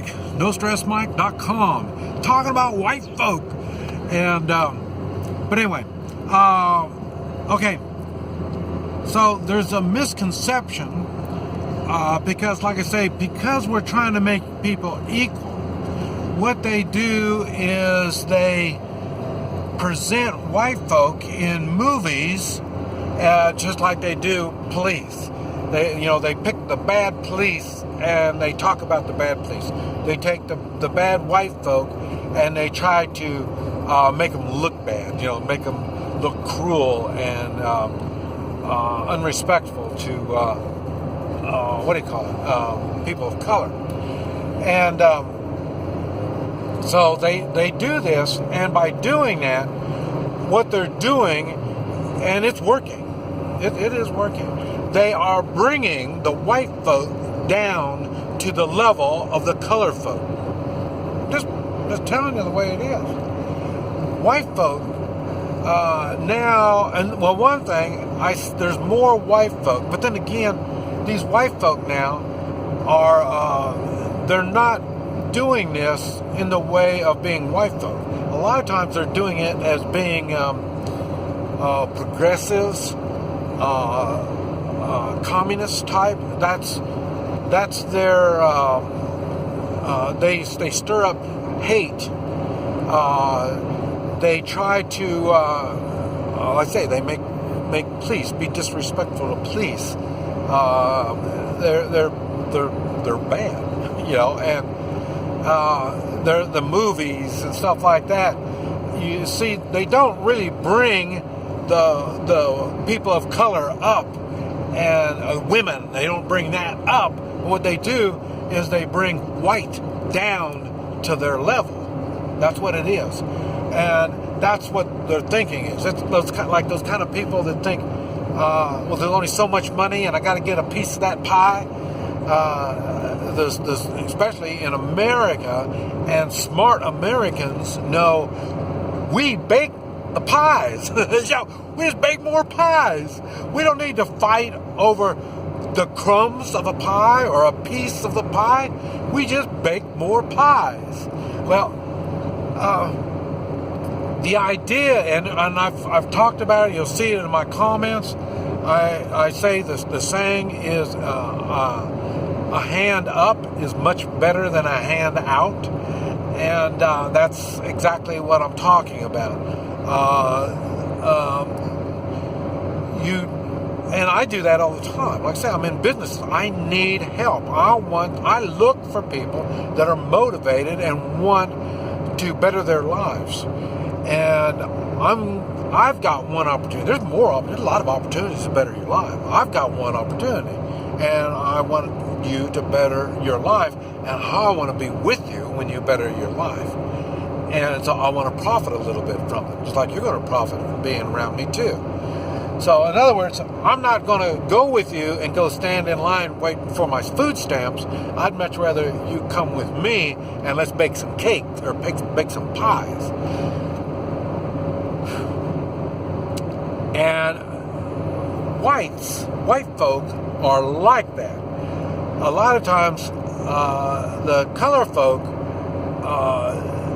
NoStressMike, NoStressMike.com, talking about white folk. And, but anyway, okay. So there's a misconception, because like I say, because we're trying to make people equal, what they do is they present white folk in movies just like they do police. They pick the bad police and they talk about the bad police. They take the bad white folk and they try to make them look bad, make them look cruel and unrespectful to, people of color. And so they do this, and by doing that, what they're doing, and it's working, it is working, they are bringing the white folk down to the level of the color folk. Just telling you the way it is. White folk now, and well, one thing, there's more white folk, but then again, these white folk now are, they're not doing this in the way of being white folk. A lot of times they're doing it as being progressives, communist type. That's their, they stir up hate. They try to, like I say, they make police be disrespectful to police. They're bad, and the movies and stuff like that. You see, they don't really bring the people of color up, and women. They don't bring that up. What they do is they bring white down to their level. That's what it is. And that's what their thinking is. It's those kind of people that think, well, there's only so much money, and I got to get a piece of that pie. Especially in America, and smart Americans know we bake the pies. We just bake more pies. We don't need to fight over the crumbs of a pie or a piece of the pie. We just bake more pies. Well, the idea, and I've talked about it, you'll see it in my comments. I say the saying is a hand up is much better than a hand out, and that's exactly what I'm talking about. And I do that all the time. Like I say, I'm in business. I need help. I look for people that are motivated and want to better their lives. And I've got one opportunity. There's a lot of opportunities to better your life. I've got one opportunity, and I want you to better your life, and how I want to be with you when you better your life. And so I want to profit a little bit from it, just like you're going to profit from being around me too. So in other words, I'm not going to go with you and go stand in line waiting for my food stamps. I'd much rather you come with me and let's bake some cake or bake some pies. And white folk are like that. A lot of times, the color folk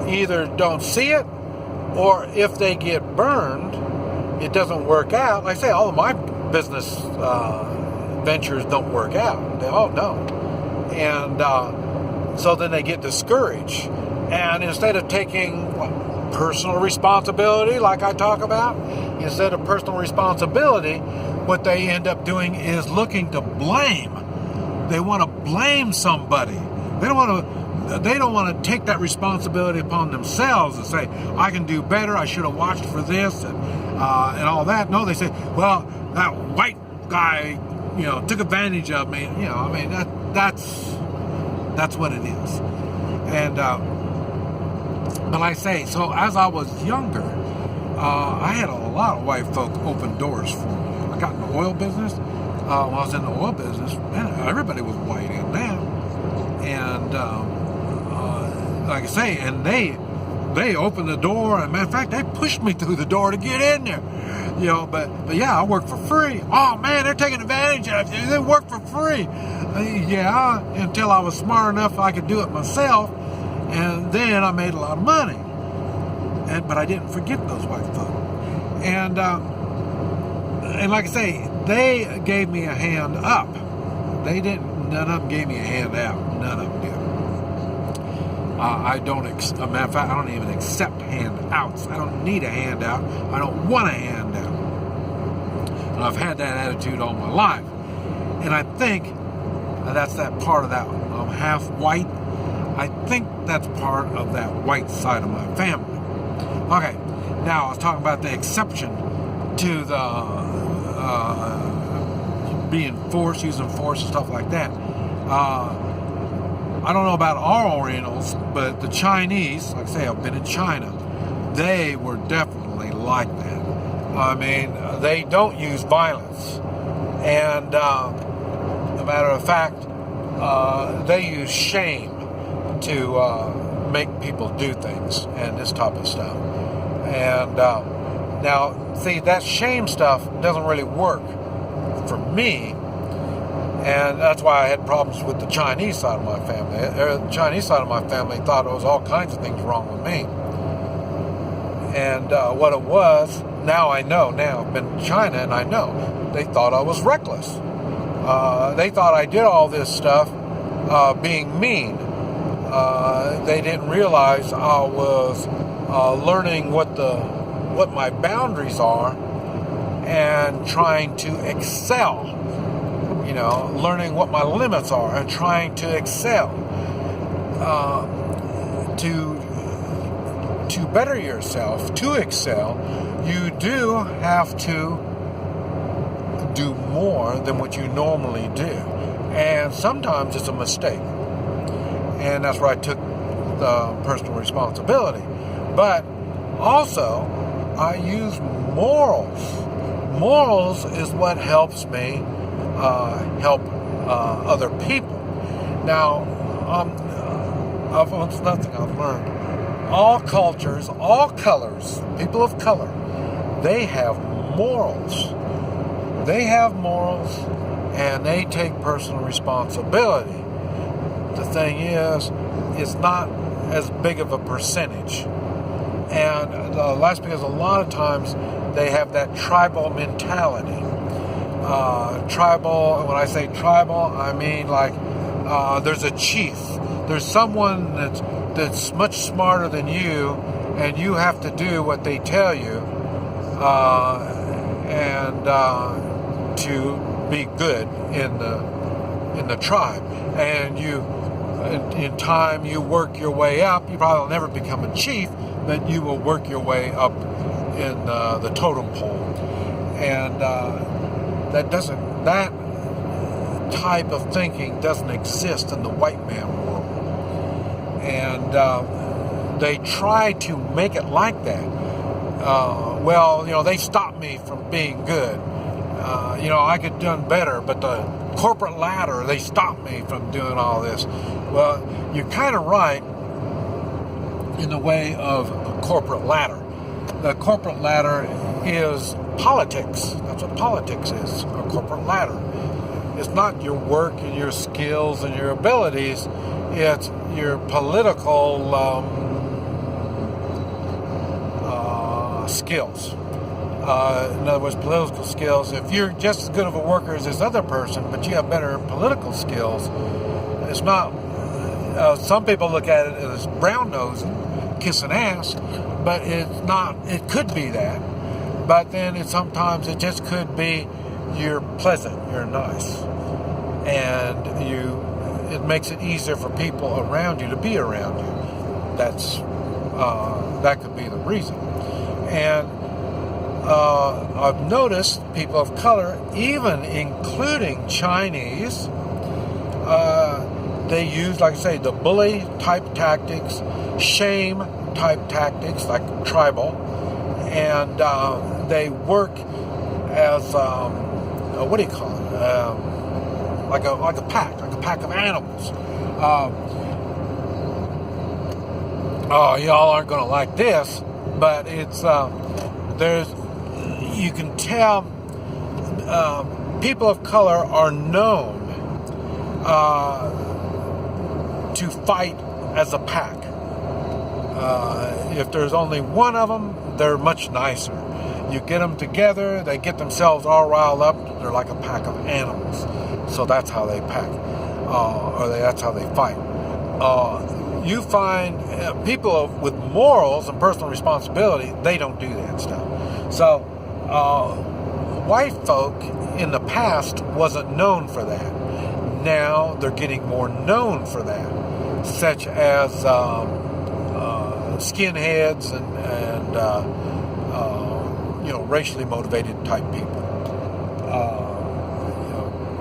either don't see it, or if they get burned, it doesn't work out. Like I say, all of my business ventures don't work out. They all don't. And so then they get discouraged. And instead of taking personal responsibility, like I talk about, instead of personal responsibility, what they end up doing is looking to blame. They want to blame somebody. They don't want to take that responsibility upon themselves and say, I can do better, I should have watched for this, and all that. No, they say, well, that white guy, took advantage of me. That's what it is. And but like I say, so as I was younger, I had a lot of white folk open doors for me. I got in the oil business. When I was in the oil business, man, everybody was white in that. And like I say, and they opened the door, and matter of fact, they pushed me through the door to get in there. But yeah, I work for free. Oh man, they're taking advantage of you. They work for free. Yeah, until I was smart enough I could do it myself, and then I made a lot of money. But I didn't forget those white folk. And like I say, they gave me a hand up. They didn't. None of them gave me a hand out. None of them did. I don't. Matter of fact, I don't even accept handouts. I don't need a handout. I don't want a handout. And I've had that attitude all my life. And I think that's that part of that. I'm half white. I think that's part of that white side of my family. Okay, now I was talking about the exception to the being force, using force and stuff like that. I don't know about our Orientals, but the Chinese, like I say, I've been in China, they were definitely like that. I mean, they don't use violence. And a matter of fact, they use shame to make people do things and this type of stuff. And now, see, that shame stuff doesn't really work for me. And that's why I had problems with the Chinese side of my family. The Chinese side of my family thought there was all kinds of things wrong with me. And what it was, now I know. Now I've been to China and I know. They thought I was reckless. They thought I did all this stuff being mean. They didn't realize I was learning what my boundaries are and trying to excel. Learning what my limits are and trying to excel. To better yourself, to excel, you do have to do more than what you normally do. And sometimes it's a mistake. And that's where I took the personal responsibility. But also, I use morals. Morals is what helps me help other people. Now, it's nothing I've learned. All cultures, all colors, people of color, they have morals. They have morals, and they take personal responsibility. The thing is, it's not as big of a percentage. And that's because a lot of times they have that tribal mentality. Tribal, when I say tribal, I mean like there's a chief. There's someone that's much smarter than you, and you have to do what they tell you and to be good in the tribe. And in time you work your way up. You probably will never become a chief, but you will work your way up in the totem pole. And that type of thinking doesn't exist in the white man world. And they try to make it like that. They stopped me from being good. I could have done better, but the corporate ladder, they stopped me from doing all this. Well, you're kind of right in the way of a corporate ladder. The corporate ladder is politics. That's what politics is, a corporate ladder. It's not your work and your skills and your abilities. It's your political skills. In other words, political skills. If you're just as good of a worker as this other person, but you have better political skills, it's not. Some people look at it as brown nosing, kissing ass, but it's not. It could be that, but then sometimes it just could be you're pleasant, you're nice, and it makes it easier for people around you to be around you. That could be the reason. And I've noticed people of color, even including Chinese, they use, like I say, the bully type tactics, shame type tactics, like tribal, and they work as what do you call it? Like a pack of animals. oh, y'all aren't going to like this, but it's you can tell people of color are known to fight as a pack. If there's only one of them, they're much nicer. You get them together, they get themselves all riled up, they're like a pack of animals. So that's how they pack, that's how they fight. You find people with morals and personal responsibility, they don't do that stuff. So white folk in the past wasn't known for that. Now they're getting more known for that, such as skinheads and racially motivated type people,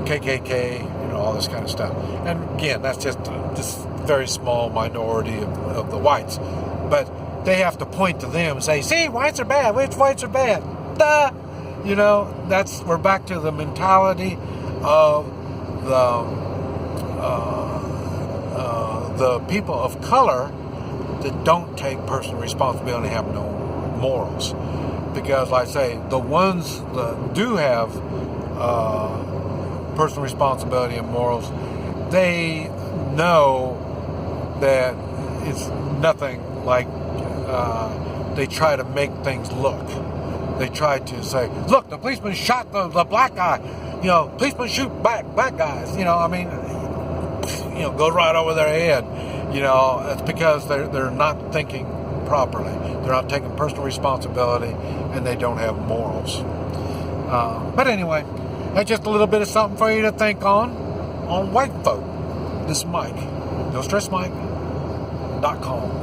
KKK, all this kind of stuff. And again, that's just very small minority of the whites, but they have to point to them and say, "See, whites are bad. Whites are bad." Duh. We're back to the mentality of the people of color that don't take personal responsibility and have no morals. Because, like I say, the ones that do have personal responsibility and morals, they know that it's nothing like they try to make things look. They try to say, look, the policeman shot the black guy. Policemen shoot black guys. Go right over their head. It's because they're not thinking properly. They're not taking personal responsibility, and they don't have morals. But anyway, that's just a little bit of something for you to think on white folk. This is Mike. NoStressMike.com.